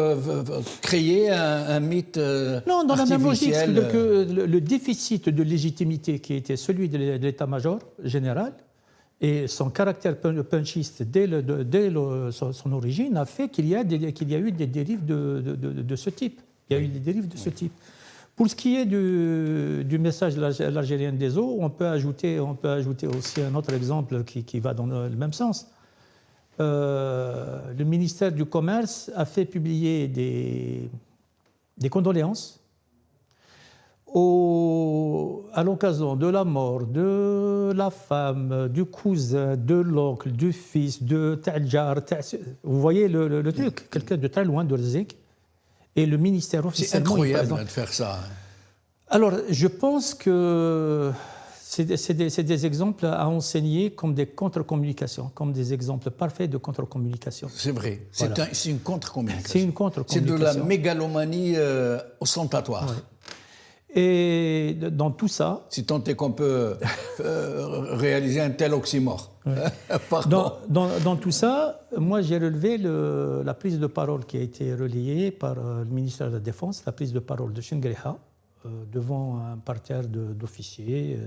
créer un mythe non, dans la même logique, que le déficit de légitimité qui était celui de l'état-major général et son caractère punchiste dès son origine a fait qu'il y a eu des dérives de ce type. Il y a eu des dérives de ce type. Pour ce qui est du message de l'Algérien des eaux, on peut ajouter aussi un autre exemple qui va dans le même sens. Le ministère du Commerce a fait publier des condoléances à l'occasion de la mort de la femme, du cousin, de l'oncle, du fils, de Ta'jar. Vous voyez le truc, quelqu'un de très loin de Zik. Et le ministère officiellement... C'est incroyable de faire ça. Alors, je pense que c'est des exemples à enseigner comme des contre-communications, comme des exemples parfaits de contre-communication. C'est vrai, voilà. C'est une contre-communication. C'est une contre-communication. C'est de la mégalomanie ostentatoire. Ouais. Et dans tout ça... Si tant est qu'on peut réaliser un tel oxymore. Ouais. Dans tout ça, moi j'ai relevé la prise de parole qui a été relayée par le ministère de la Défense, la prise de parole de Chengriha devant un parterre d'officiers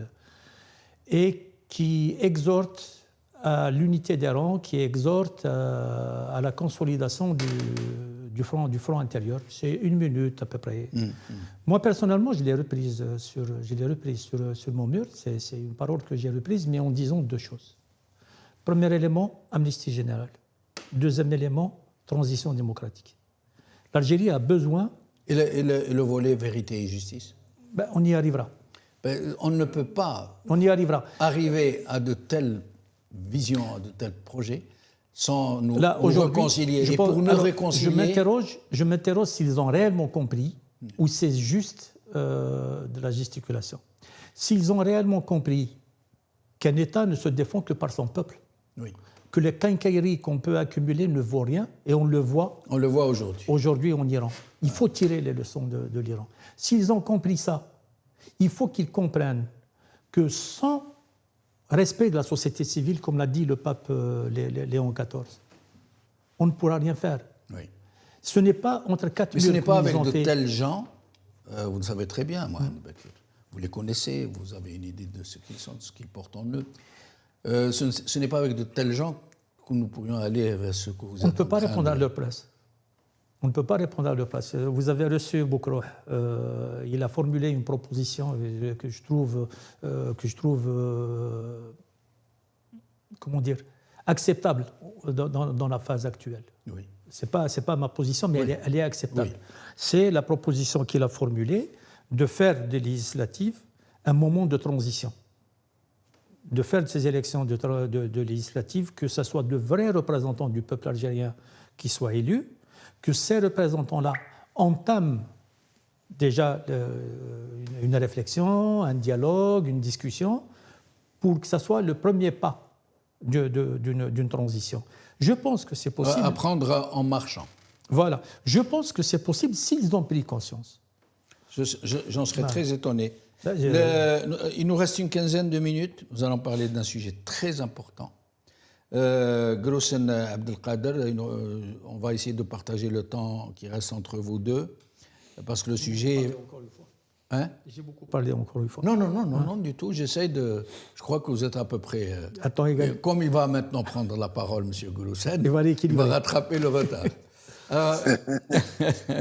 et qui exhorte à l'unité des rangs, qui exhorte à la consolidation du front intérieur. C'est 1 minute à peu près. Moi, personnellement, je l'ai reprise sur mon mur. C'est une parole que j'ai reprise, mais en disant 2 choses. Premier élément, amnistie générale. Deuxième élément, transition démocratique. L'Algérie a besoin... Et le volet vérité et justice? On y arrivera. On ne peut pas arriver à de telles visions, à de tels projets, sans nous réconcilier. Et pour nous réconcilier... Je m'interroge s'ils ont réellement compris ou c'est juste de la gesticulation. S'ils ont réellement compris qu'un État ne se défend que par son peuple, que les quincailleries qu'on peut accumuler ne vaut rien, et on le voit aujourd'hui. Aujourd'hui en Iran. Il faut tirer les leçons de l'Iran. S'ils ont compris ça, il faut qu'ils comprennent que sans respect de la société civile, comme l'a dit le pape Léon XIV, on ne pourra rien faire. Oui. Ce n'est pas entre 4 murs. Mais ce n'est pas avec de tels gens, vous le savez très bien, Mohamed Bakir. Vous les connaissez, vous avez une idée de ce qu'ils sont, de ce qu'ils portent en eux. Ce n'est pas avec de tels gens que nous pourrions aller vers ce que vous êtes. On ne peut pas répondre à leur place. On ne peut pas répondre à leur place. Vous avez reçu Boukroh. Il a formulé une proposition que je trouve comment dire, acceptable dans la phase actuelle. Oui. C'est pas ma position, mais elle est acceptable. Oui. C'est la proposition qu'il a formulée de faire des législatives un moment de transition. De faire de ces élections de législatives que ce soit de vrais représentants du peuple algérien qui soient élus, que ces représentants-là entament déjà une réflexion, un dialogue, une discussion, pour que ce soit le premier pas d'une transition. Je pense que c'est possible. Apprendre en marchant. Voilà. Je pense que c'est possible s'ils ont pris conscience. J'en serais très étonné. Il nous reste une quinzaine de minutes. Nous allons parler d'un sujet très important. Grossen Abdelkader, on va essayer de partager le temps qui reste entre vous deux, parce que le sujet... Hein? J'ai beaucoup parlé encore une fois. Non, du tout. J'essaie de... Je crois que vous êtes à peu près... Comme il va maintenant prendre la parole, M. Grossen, il va rattraper le retard.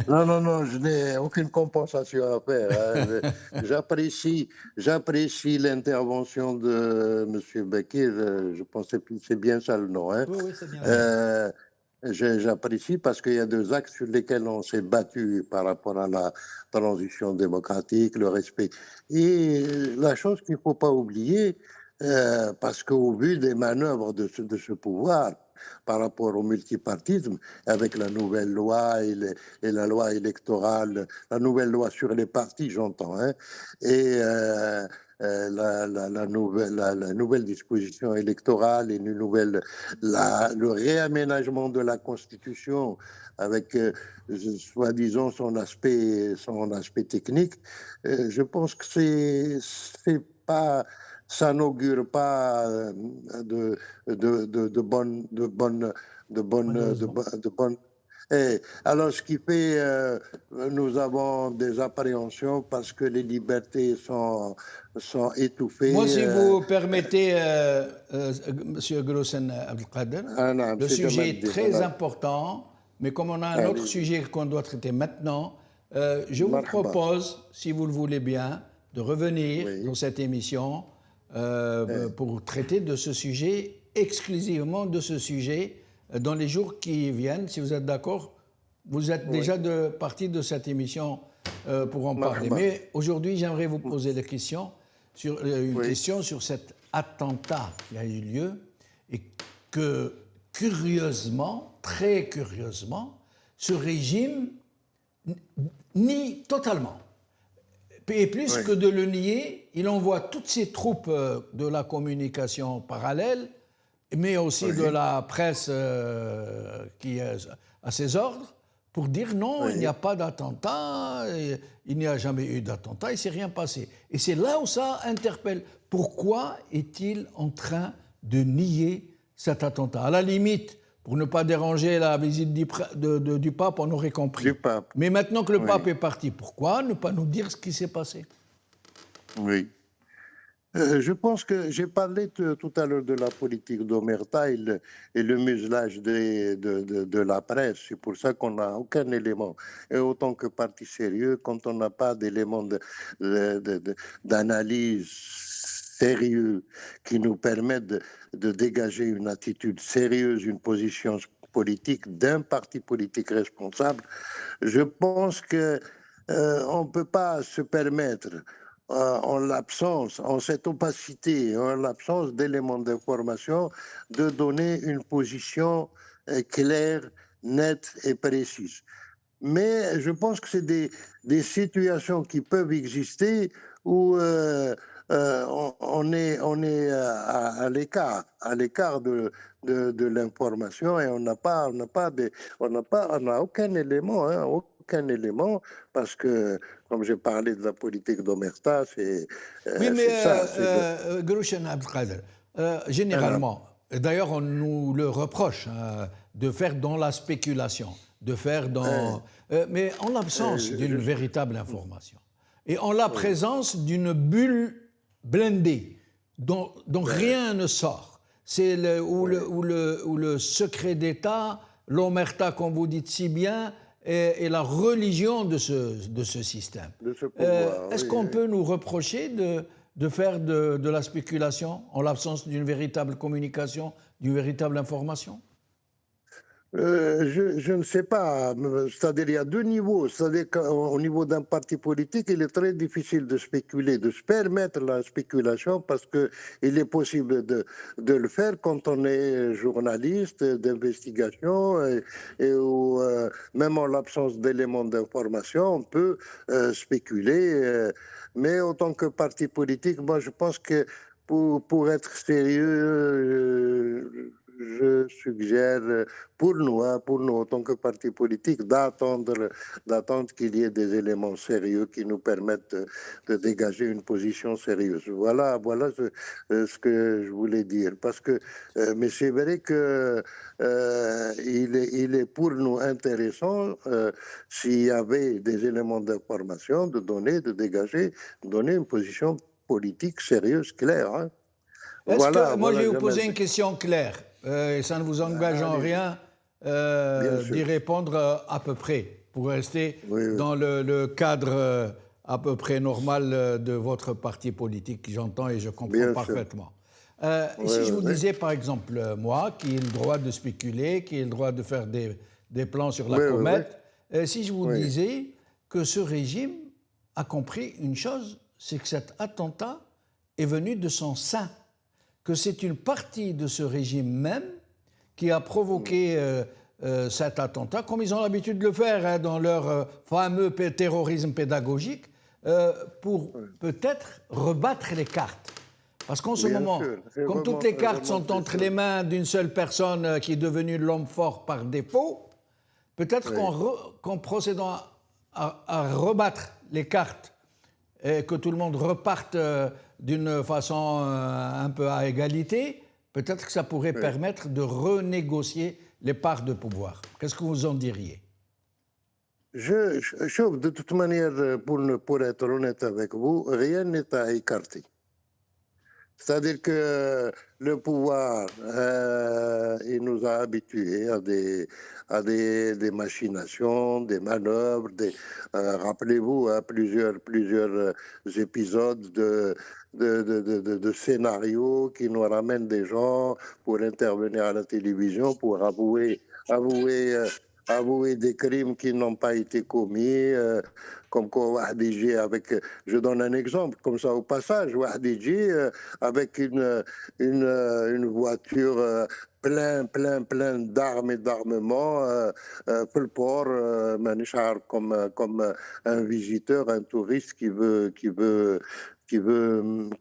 Non, je n'ai aucune compensation à faire. Hein. J'apprécie l'intervention de M. Bekir. Je pense que c'est bien ça le nom. Hein. Oui, c'est bien ça. J'apprécie parce qu'il y a deux axes sur lesquels on s'est battu par rapport à la transition démocratique, le respect. Et la chose qu'il ne faut pas oublier, parce qu'au vu des manœuvres de ce pouvoir, par rapport au multipartisme, avec la nouvelle loi et la loi électorale, la nouvelle loi sur les partis, j'entends, hein, et la nouvelle disposition électorale et le réaménagement de la Constitution avec soi-disant son aspect technique, je pense que c'est pas, ça n'augure pas de bonnes. Alors, ce qui fait, nous avons des appréhensions parce que les libertés sont étouffées. Moi, si vous permettez, M. Grossen Abdelkader, le sujet est très important, mais comme on a un autre sujet qu'on doit traiter maintenant, je vous propose, si vous le voulez bien, de revenir dans cette émission pour traiter de ce sujet, exclusivement de ce sujet, dans les jours qui viennent. Si vous êtes d'accord, vous êtes déjà partie de cette émission pour en parler. Mais aujourd'hui, j'aimerais vous poser une question sur cet attentat qui a eu lieu et que, curieusement, très curieusement, ce régime nie totalement. Et plus que de le nier, il envoie toutes ses troupes de la communication parallèle, mais aussi de la presse qui est à ses ordres, pour dire non, il n'y a pas d'attentat, il n'y a jamais eu d'attentat, il ne s'est rien passé. Et c'est là où ça interpelle. Pourquoi est-il en train de nier cet attentat? À la limite, pour ne pas déranger la visite du pape, on aurait compris. Mais maintenant que le pape est parti, pourquoi ne pas nous dire ce qui s'est passé? Oui. Je pense que j'ai parlé tout à l'heure de la politique d'Omerta et le muselage de la presse. C'est pour ça qu'on n'a aucun élément. Et autant que parti sérieux, quand on n'a pas d'éléments d'analyse sérieux qui nous permettent de dégager une attitude sérieuse, une position politique d'un parti politique responsable, je pense que on ne peut pas se permettre en cette opacité, en l'absence d'éléments d'information, de donner une position claire, nette et précise. Mais je pense que c'est des situations qui peuvent exister où on est à l'écart de l'information et on n'a aucun élément, hein, aucun élément, parce que, comme j'ai parlé de la politique d'Omerta, c'est oui, mais Grossen Abdelkader, généralement, d'ailleurs on nous le reproche, de faire dans la spéculation, de faire dans... mais en l'absence d'une véritable information, et en la présence d'une bulle blindée, dont rien ne sort, c'est où le secret d'État, l'Omerta, comme vous dites si bien, et la religion de ce système. Est-ce qu'on peut nous reprocher de faire de la spéculation en l'absence d'une véritable communication, d'une véritable information? Je ne sais pas. C'est-à-dire, il y a deux niveaux. C'est-à-dire qu'au niveau d'un parti politique, il est très difficile de spéculer, de se permettre la spéculation, parce qu'il est possible de le faire quand on est journaliste d'investigation et où, même en l'absence d'éléments d'information, on peut spéculer. Mais en tant que parti politique, moi, je pense que pour être sérieux, je suggère pour nous, en tant que parti politique, d'attendre qu'il y ait des éléments sérieux qui nous permettent de dégager une position sérieuse. Voilà ce que je voulais dire. Parce que, mais c'est vrai que il est pour nous intéressant, s'il y avait des éléments d'information, de dégager, de donner une position politique sérieuse, claire. Hein. Moi, je vais vous poser une question claire, et ça ne vous engage en rien d'y répondre à peu près, pour rester dans le cadre à peu près normal de votre parti politique, j'entends et je comprends parfaitement. Si je vous disais, par exemple, moi, qui ai le droit de spéculer, qui ai le droit de faire des plans sur la comète, si je vous disais que ce régime a compris une chose, c'est que cet attentat est venu de son sein, que c'est une partie de ce régime même qui a provoqué cet attentat, comme ils ont l'habitude de le faire dans leur fameux terrorisme pédagogique, pour peut-être rebattre les cartes. Parce qu'en ce moment, comme toutes les cartes sont entre les mains d'une seule personne qui est devenue l'homme fort par défaut, peut-être qu'en procédant à rebattre les cartes et que tout le monde reparte d'une façon un peu à égalité, peut-être que ça pourrait permettre de renégocier les parts de pouvoir. Qu'est-ce que vous en diriez? De toute manière, pour être honnête avec vous, rien n'est à écarter. C'est-à-dire que le pouvoir, il nous a habitués à des machinations, des manœuvres. Rappelez-vous, plusieurs épisodes de scénarios qui nous ramènent des gens pour intervenir à la télévision, pour avouer des crimes qui n'ont pas été commis, comme quoi Wahdiji avec, je donne un exemple comme ça au passage, Wahdiji avec une voiture plein d'armes et d'armements, pour le port, comme un visiteur, un touriste qui veut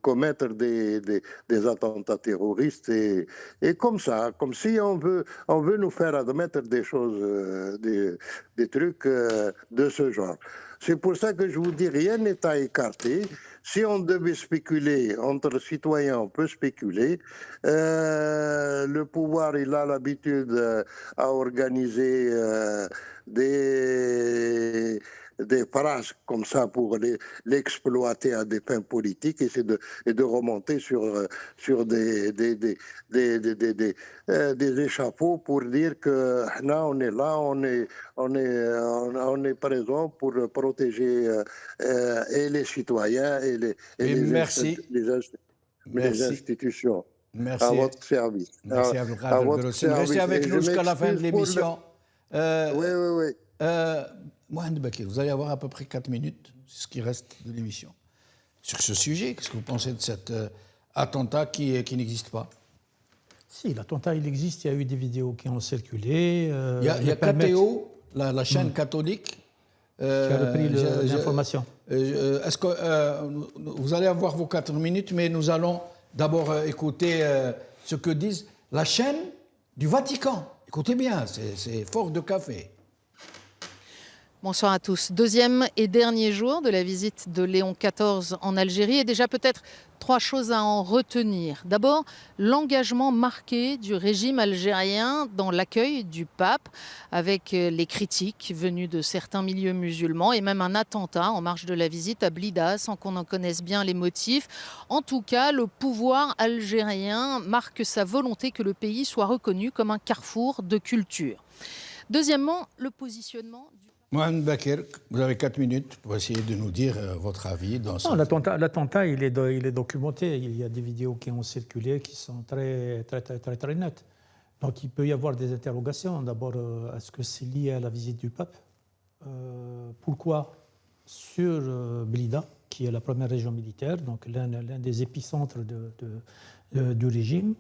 commettre des attentats terroristes et comme ça, comme si on veut nous faire admettre des choses, des trucs de ce genre. C'est pour ça que je vous dis, rien n'est à écarter. Si on devait spéculer, entre citoyens, on peut spéculer. Le pouvoir, il a l'habitude à organiser des phrases comme ça pour l'exploiter à des fins politiques et de remonter sur des échafauds pour dire que là, on est là, on est présent pour protéger et les citoyens et les institutions. Merci. À votre service. Merci à vous. Restez avec nous jusqu'à la fin de l'émission. Oui. Mohamed Bakir, vous allez avoir à peu près 4 minutes, c'est ce qui reste de l'émission. Sur ce sujet, qu'est-ce que vous pensez de cet attentat qui n'existe pas? Si, l'attentat, il existe, il y a eu des vidéos qui ont circulé. Il y a KTO, la chaîne catholique, qui a repris l'information. Est-ce que vous allez avoir vos 4 minutes, mais nous allons d'abord écouter ce que disent la chaîne du Vatican. Écoutez bien, c'est fort de café. Bonsoir à tous. Deuxième et dernier jour de la visite de Léon XIV en Algérie et déjà peut-être 3 choses à en retenir. D'abord, l'engagement marqué du régime algérien dans l'accueil du pape avec les critiques venues de certains milieux musulmans et même un attentat en marge de la visite à Blida sans qu'on en connaisse bien les motifs. En tout cas, le pouvoir algérien marque sa volonté que le pays soit reconnu comme un carrefour de culture. Deuxièmement, le positionnement du... Mohamed Bakir, vous avez 4 minutes pour essayer de nous dire votre avis. L'attentat, il est documenté. Il y a des vidéos qui ont circulé qui sont très nettes. Donc il peut y avoir des interrogations. D'abord, est-ce que c'est lié à la visite du pape? Pourquoi sur Blida, qui est la première région militaire, donc l'un des épicentres du régime.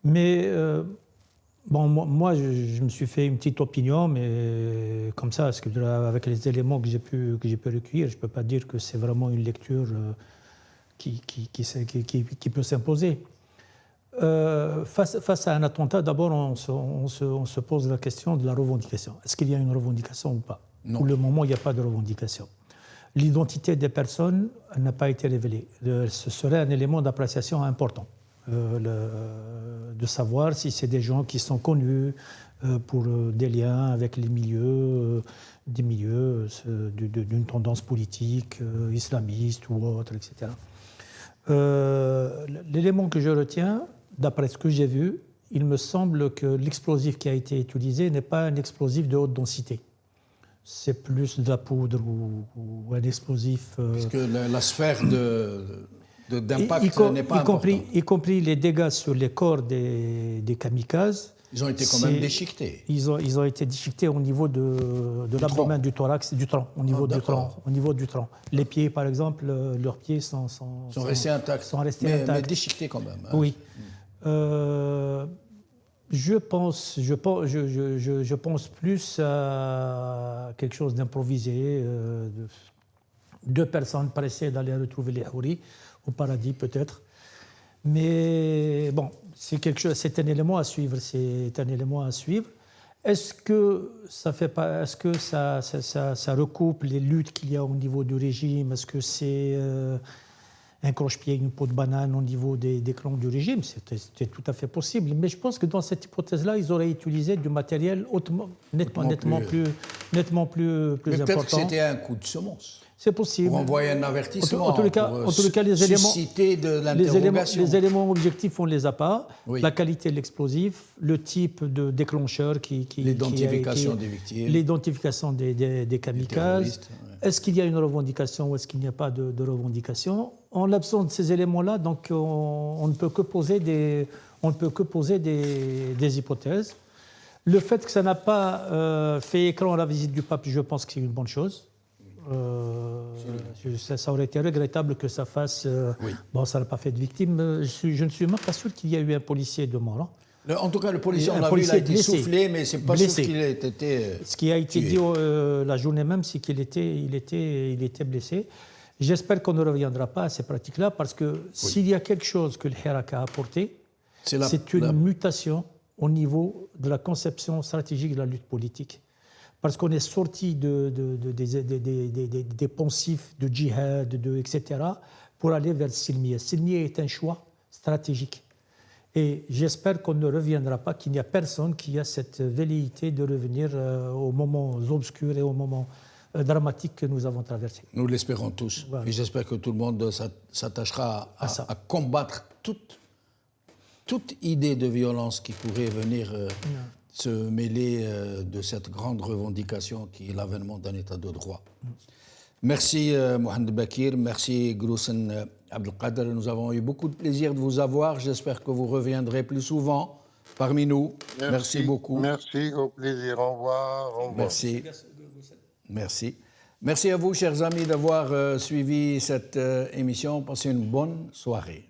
Mais... Bon, moi, je me suis fait une petite opinion, mais comme ça, parce que avec les éléments que j'ai pu recueillir, je ne peux pas dire que c'est vraiment une lecture qui peut s'imposer. Face à un attentat, d'abord, on se pose la question de la revendication. Est-ce qu'il y a une revendication ou pas? Non. Pour le moment, il n'y a pas de revendication. L'identité des personnes n'a pas été révélée. Ce serait un élément d'appréciation important, de savoir si c'est des gens qui sont connus pour des liens avec les milieux, d'une tendance politique, islamiste ou autre, etc. L'élément que je retiens, d'après ce que j'ai vu, il me semble que l'explosif qui a été utilisé n'est pas un explosif de haute densité. C'est plus de la poudre ou un explosif... Parce que la sphère d'impact n'est pas importante. Y compris les dégâts sur les corps des kamikazes. Ils ont été quand même déchiquetés. Ils ont été déchiquetés au niveau de l'abdomen, du thorax, du tronc, au niveau du tronc. Les pieds, par exemple, leurs pieds sont restés intacts. Mais déchiquetés quand même. Hein. Oui. Je pense plus à quelque chose d'improvisé, deux personnes pressées d'aller retrouver les Houris, au paradis peut-être. Mais bon, c'est un élément à suivre. Est-ce que ça recoupe les luttes qu'il y a au niveau du régime? Est-ce que c'est un croche-pied, une peau de banane au niveau des clans du régime? C'était tout à fait possible. Mais je pense que dans cette hypothèse-là, ils auraient utilisé du matériel nettement plus important. Peut-être que c'était un coup de semonce. C'est possible. Pour envoyer un avertissement, en tous les cas, susciter de l'interrogation. Les éléments objectifs, on ne les a pas. Oui. La qualité de l'explosif, le type de déclencheur l'identification des victimes. L'identification des kamikazes. Ouais. Est-ce qu'il y a une revendication ou est-ce qu'il n'y a pas de revendication? En l'absence de ces éléments-là, donc, on ne peut que poser des hypothèses. Le fait que ça n'a pas fait écran à la visite du pape, je pense que c'est une bonne chose. Ça aurait été regrettable que ça fasse... oui. Bon, ça n'a pas fait de victime. Je ne suis même pas sûr qu'il y a eu un policier de mort. Hein. En tout cas, le policier, on l'a vu, il a été soufflé, mais ce n'est pas sûr qu'il ait été Ce qui a été tué. dit la journée même, c'est qu'il était blessé. J'espère qu'on ne reviendra pas à ces pratiques-là, parce que s'il y a quelque chose que le Hirak a apporté, c'est une mutation au niveau de la conception stratégique de la lutte politique. Parce qu'on est sorti des poncifs de djihad, etc., pour aller vers le silmiya. Le silmiya est un choix stratégique. Et j'espère qu'on ne reviendra pas, qu'il n'y a personne qui a cette velléité de revenir aux moments obscurs et aux moments dramatiques que nous avons traversés. Nous l'espérons tous. Voilà. Et j'espère que tout le monde s'attachera à combattre toute idée de violence qui pourrait venir... se mêler de cette grande revendication qui est l'avènement d'un état de droit. Merci Mohamed Bakir, merci Groussen Abdelkader. Nous avons eu beaucoup de plaisir de vous avoir. J'espère que vous reviendrez plus souvent parmi nous. Merci beaucoup. Merci, au plaisir. Au revoir. Merci. Merci. Merci à vous, chers amis, d'avoir suivi cette émission. Passez une bonne soirée.